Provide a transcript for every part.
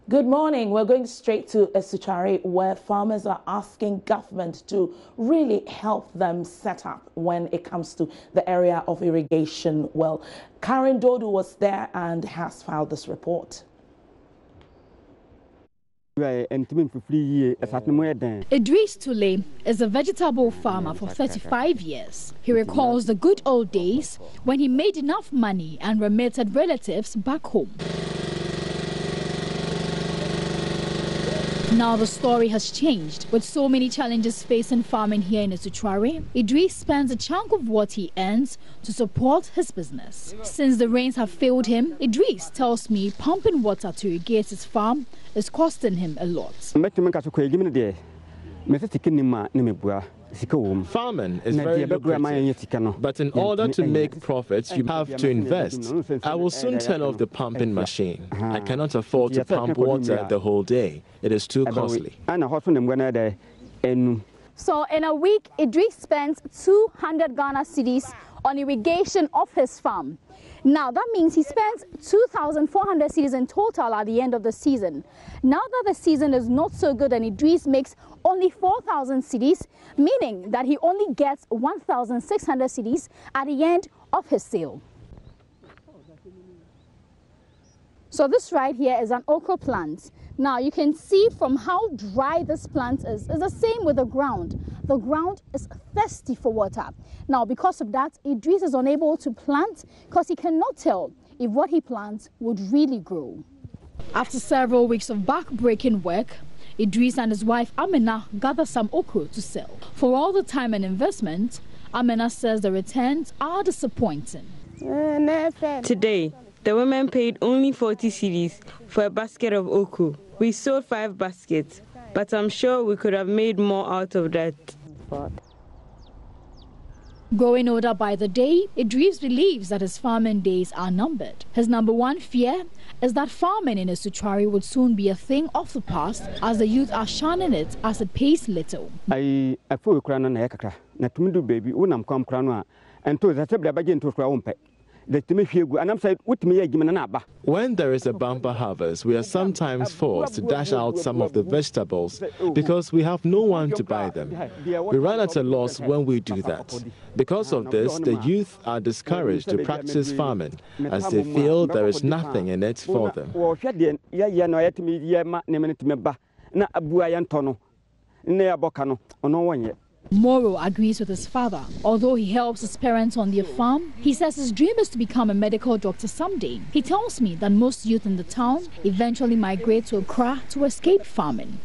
Good morning. We're going straight to Asutuare, where farmers are asking government to really help them set up when it comes to the area of irrigation. Well, Karen Dodu was there and has filed this report. Idris Tule is a vegetable farmer for 35 years. He recalls the good old days when he made enough money and remitted relatives back home. Now the story has changed. With so many challenges facing farming here in Asutuare, Idris spends a chunk of what he earns to support his business. Since the rains have failed him, Idris tells me pumping water to irrigate his farm is costing him a lot. Farming is very lucrative, but in order to make profits, you have to invest. I will soon turn off the pumping machine. I cannot afford to pump water the whole day. It is too costly. So in a week, Idris spends 200 Ghana cedis on irrigation of his farm. Now that means he spends 2,400 cedis in total at the end of the season. Now that the season is not so good and Idris makes only 4,000 cedis, meaning that he only gets 1,600 cedis at the end of his sale. So this right here is an okra plant. Now you can see from how dry this plant is. It's the same with the ground. The ground is thirsty for water. Now because of that, Idris is unable to plant because he cannot tell if what he plants would really grow. After several weeks of back-breaking work, Idris and his wife Amina gather some okra to sell. For all the time and investment, Amina says the returns are disappointing. Today, the women paid only 40 cedis for a basket of okra. We sold 5 baskets, but I'm sure we could have made more out of that. Growing older by the day, Idris believes that his farming days are numbered. His number one fear is that farming in Asutuare would soon be a thing of the past, as the youth are shunning it as it pays little. When there is a bumper harvest, we are sometimes forced to dash out some of the vegetables because we have no one to buy them. We run at a loss when we do that. Because of this, the youth are discouraged to practice farming as they feel there is nothing in it for them. Moro agrees with his father. Although he helps his parents on their farm, he says his dream is to become a medical doctor someday. He tells me that most youth in the town eventually migrate to Accra to escape farming.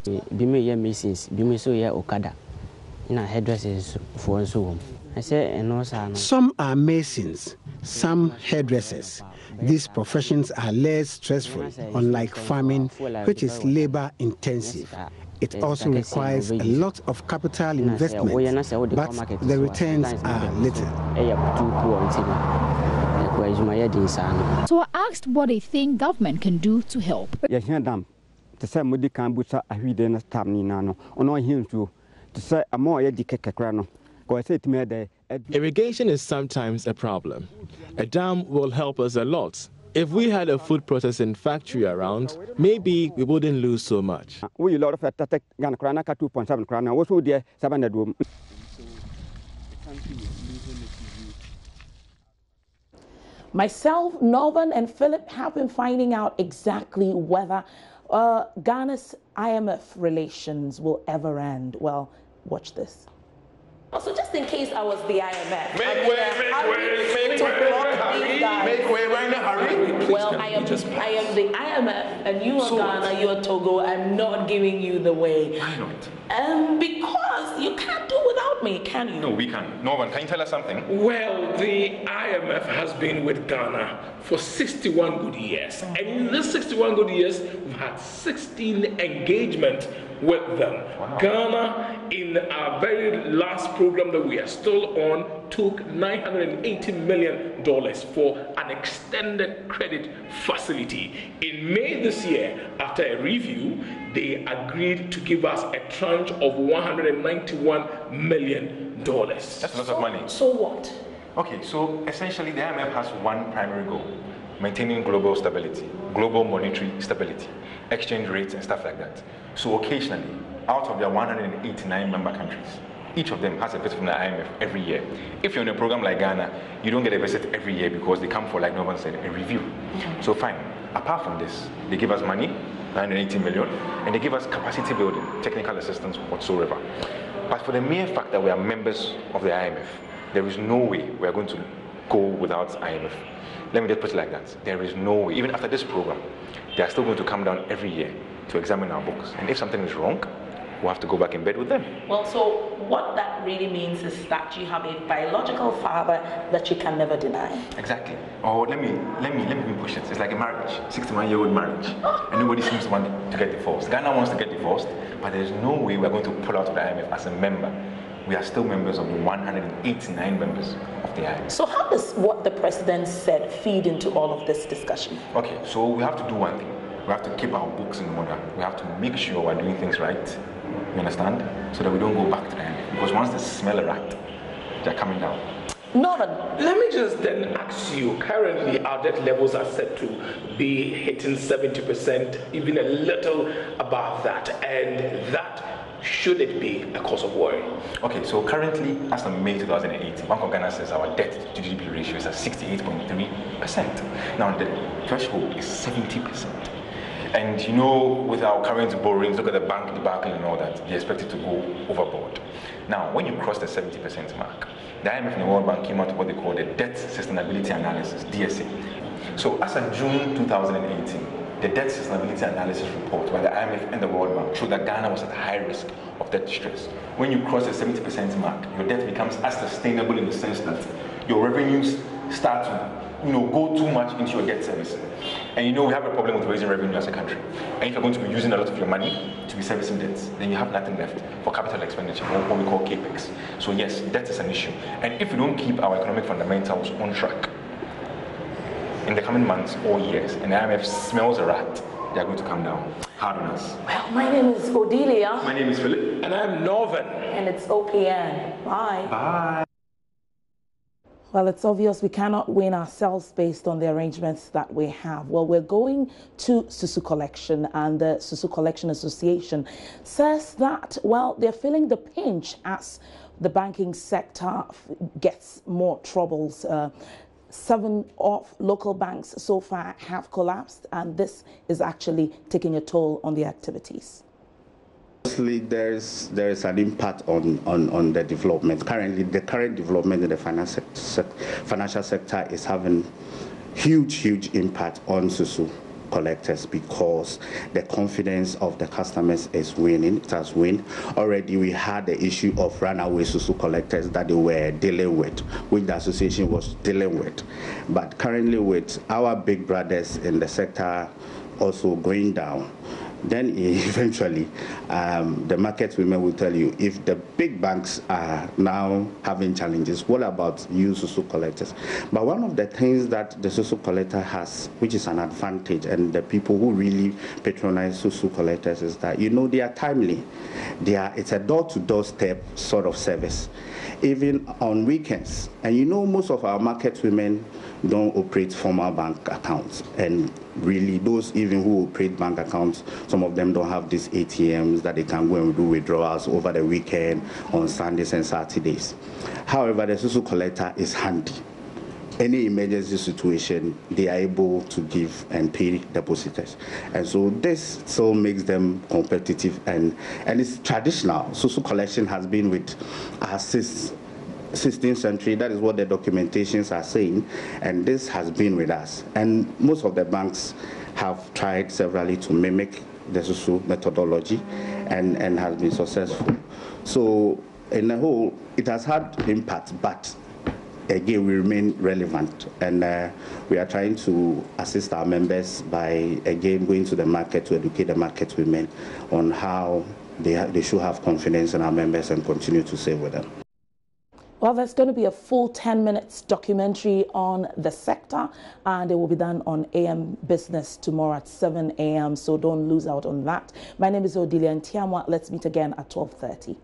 Some are masons, some hairdressers. These professions are less stressful, unlike farming, which is labor intensive. It also requires a lot of capital investment, but the returns are little. So I asked what they think government can do to help. Irrigation is sometimes a problem. A dam will help us a lot. If we had a food processing factory around, maybe we wouldn't lose so much. Myself, Northern and Philip have been finding out exactly whether Ghana's IMF relations will ever end. Well, watch this. Also, just in case I was the IMF. Make way, we're in a hurry. Well, I am the IMF, and you are Ghana, you are Togo. I'm not giving you the way. Why not? Because you can't do without me, can you? No, we can. Norman, can you tell us something? Well, the IMF has been with Ghana for 61 good years. And in these 61 good years, we've had 16 engagements with them. Wow. Ghana, in our very last program that we are still on, took $980 million for an extended credit facility. In May this year, after a review, they agreed to give us a tranche of $191 million. That's a lot of money. So what? Okay, so essentially the IMF has one primary goal, maintaining global stability, global monetary stability, exchange rates and stuff like that. So occasionally, out of their 189 member countries, each of them has a visit from the IMF every year. If you're in a program like Ghana, you don't get a visit every year because they come for, like Norman said, a review. So fine. Apart from this, they give us money, 980 million, and they give us capacity building, technical assistance whatsoever. But for the mere fact that we are members of the IMF, there is no way we are going to go without IMF. Let me just put it like that. There is no way. Even after this program, they are still going to come down every year to examine our books. And if something is wrong, we'll have to go back in bed with them. Well, so what that really means is that you have a biological father that you can never deny. Exactly. Or let me push it. It's like a marriage, 61-year-old marriage, and nobody seems to want to get divorced. Ghana wants to get divorced, but there's no way we're going to pull out of the IMF as a member. We are still members of the 189 members of the IMF. So how does what the president said feed into all of this discussion? Okay, so we have to do one thing. We have to keep our books in order. We have to make sure we're doing things right. You understand? So that we don't go back to the IMF. Because once they smell a rat, they're coming down. Norman. Let me just then ask you, currently our debt levels are set to be hitting 70%, even a little above that, and that should it be a cause of worry? Okay, so currently, as of May 2018, Bank of Ghana says our debt to GDP ratio is at 68.3%. Now the threshold is 70%. And you know, with our current borrowings, look at the bank debacle and all that, they expect it to go overboard. Now, when you cross the 70% mark, the IMF and the World Bank came out with what they call the Debt Sustainability Analysis, DSA. So as of June 2018, the Debt Sustainability Analysis report by the IMF and the World Bank showed that Ghana was at high risk of debt stress. When you cross the 70% mark, your debt becomes unsustainable in the sense that your revenues start to go too much into your debt service. And we have a problem with raising revenue as a country. And if you're going to be using a lot of your money to be servicing debts, then you have nothing left for capital expenditure, or what we call capex. So yes, debt is an issue. And if we don't keep our economic fundamentals on track in the coming months or years, and the IMF smells a rat, they are going to come down hard on us. Well, my name is Odelia. My name is Philip. And I'm Norvan. And it's OPN. Bye. Bye. Well, it's obvious we cannot win ourselves based on the arrangements that we have. Well, we're going to Susu Collection, and the Susu Collection Association says that, well, they're feeling the pinch as the banking sector gets more troubles. 7 of local banks so far have collapsed, and this is actually taking a toll on the activities. There is an impact on the development. Currently, the current development in the financial sector is having huge impact on Susu collectors because the confidence of the customers is waning. It has waned. Already we had the issue of runaway Susu collectors that they were dealing with, which the association was dealing with. But currently, with our big brothers in the sector also going down, then eventually the market women will tell you, if the big banks are now having challenges, what about you Susu collectors? But one of the things that the Susu collector has, which is an advantage, and the people who really patronize Susu collectors, is that they are timely. It's a door-to-door step sort of service, even on weekends. And most of our market women don't operate formal bank accounts, and really those even who operate bank accounts, some of them don't have these ATMs that they can go and do withdrawals over the weekend on Sundays and Saturdays. However, the Susu collector is handy. Any emergency situation, they are able to give and pay depositors. And so this still makes them competitive, and it's traditional. Susu collection has been with us since 16th century. That is what the documentations are saying, and this has been with us. And most of the banks have tried severally to mimic the Susu methodology and has been successful. So in the whole, it has had impact, but again, we remain relevant, and we are trying to assist our members by, again, going to the market to educate the market women on how they should have confidence in our members and continue to save with them. Well, there's going to be a full 10 minutes documentary on the sector, and it will be done on AM Business tomorrow at 7 a.m., so don't lose out on that. My name is Odelia Ntiamwa. Let's meet again at 12:30.